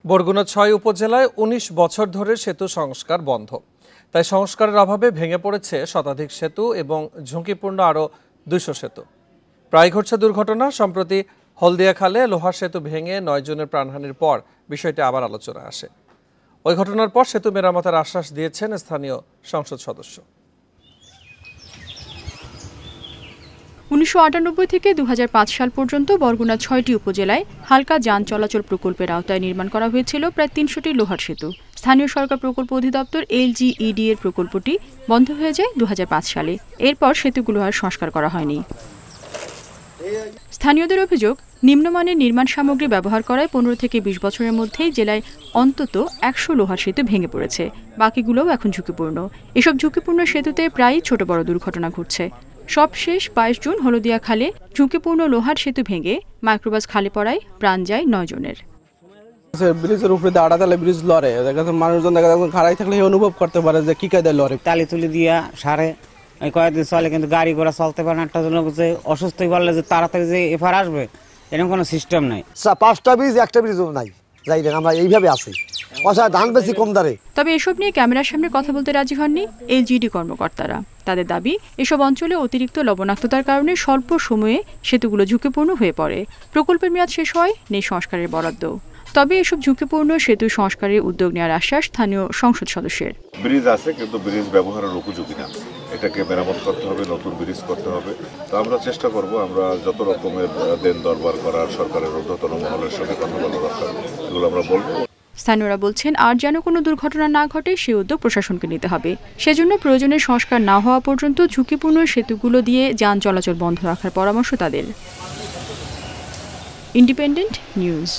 বরগুনা ৬ উপজেলায় ১৯ বছর ধরে সেতু সংস্কার বন্ধ। তাই সংস্কারের অভাবে ভেঙে পড়েছে শতাধিক সেতু এবং ঝুঁকিপূর্ণ আরও ২০০ সেতু। প্রায় ঘটছে দুর্ঘটনা। সম্প্রতি হলদিয়া খালে লোহার সেতু ভেঙে ৯ জনের প্রাণহানির পর বিষয়টি আবার আলোচনায় আসে। ওই ঘটনার পর সেতু মেরামতের আশ্বাস দিয়েছেন স্থানীয় সংসদ সদস্য। ১৯৯৮ থেকে ২০০৫ সাল পর্যন্ত বরগুনা ৬টি উপজেলায় হালকা যান চলাচল প্রকল্পের আওতায় নির্মাণ করা হয়েছিল প্রায় ৩০০টি লোহার সেতু। স্থানীয় সরকার প্রকল্প অধিদপ্তর LGED এর প্রকল্পটি বন্ধ হয়ে যায় ২০০৫ সালে। এরপর সেতুগুলো আর সংস্কার করা হয়নি। স্থানীয়দের অভিযোগ, নিম্নমানের নির্মাণ সামগ্রী ব্যবহার করায় ১৫ থেকে ২০ বছরের মধ্যেই জেলায় অন্তত ১০০ লোহার সেতু ভেঙে পড়েছে। বাকিগুলোও এখন ঝুঁকিপূর্ণ। এসব ঝুঁকিপূর্ণ সেতুতে প্রায়ই ছোট বড় দুর্ঘটনা ঘটছে। সবশেষ ২২ জুন হলদিয়া খালে ঝুঁকিপূর্ণ লোহার সেতু ভেঙে মাইক্রোবাস খালে পড়ায় প্রাণ যায় ৯ জনের। ব্রিজের উপরে আড়াতালে ব্রিজ লড়ে, মানুষজন খাড়াই থাকলে অনুভব করতে পারে যে কি কায়দায় লড়ে। তালি তুলি দিয়া সারে কয়েকদিন চলে, কিন্তু গাড়ি ঘোড়া চলতে পারে না। একটা জন্য অসুস্থ বললে যে তাড়াতাড়ি যে এফার আসবে, এরকম কোনো সিস্টেম নাই। 5টা ব্রিজ একটা ব্রিজও নাই, যাই দেখ আমরা এইভাবে আছি। ধান বেশি কম দাঁড়ে। তবে এসব নিয়ে ক্যামেরার সামনে কথা বলতে রাজি হননি LGED কর্মকর্তারা। তাদের দাবি, এসব অঞ্চলে অতিরিক্ত লবণাক্ততার কারণে স্বল্প সময়ে সেতুগুলো ঝুঁকিপূর্ণ হয়ে পড়ে। প্রকল্পের মেয়াদ শেষ হয়, নেই সংস্কারের বরাদ্দ। তবে এসব ঝুঁকিপূর্ণ সেতু সংস্কারের উদ্যোগ নেওয়ার আশ্বাস স্থানীয় সংসদ সদস্যের। ব্রিজ আছে, কিন্তু ব্রিজ ব্যবহারের উপযোগী না। এটাকে মেরামত করতে হবে, নতুন ব্রিজ করতে হবে। তো আমরা চেষ্টা করব, আমরা যত রকমের দেন দরবার করার, সরকারের ঊর্ধ্বতন মহলের সঙ্গে কথা বলা দরকার, এগুলো আমরা বলবো। স্থানীয়রা বলছেন, আর যেন কোনো দুর্ঘটনা না ঘটে সে উদ্যোগ প্রশাসনকে নিতে হবে। সেজন্য প্রয়োজনের সংস্কার না হওয়া পর্যন্ত ঝুঁকিপূর্ণ সেতুগুলো দিয়ে যান চলাচল বন্ধ রাখার পরামর্শ তাদের। Independent news.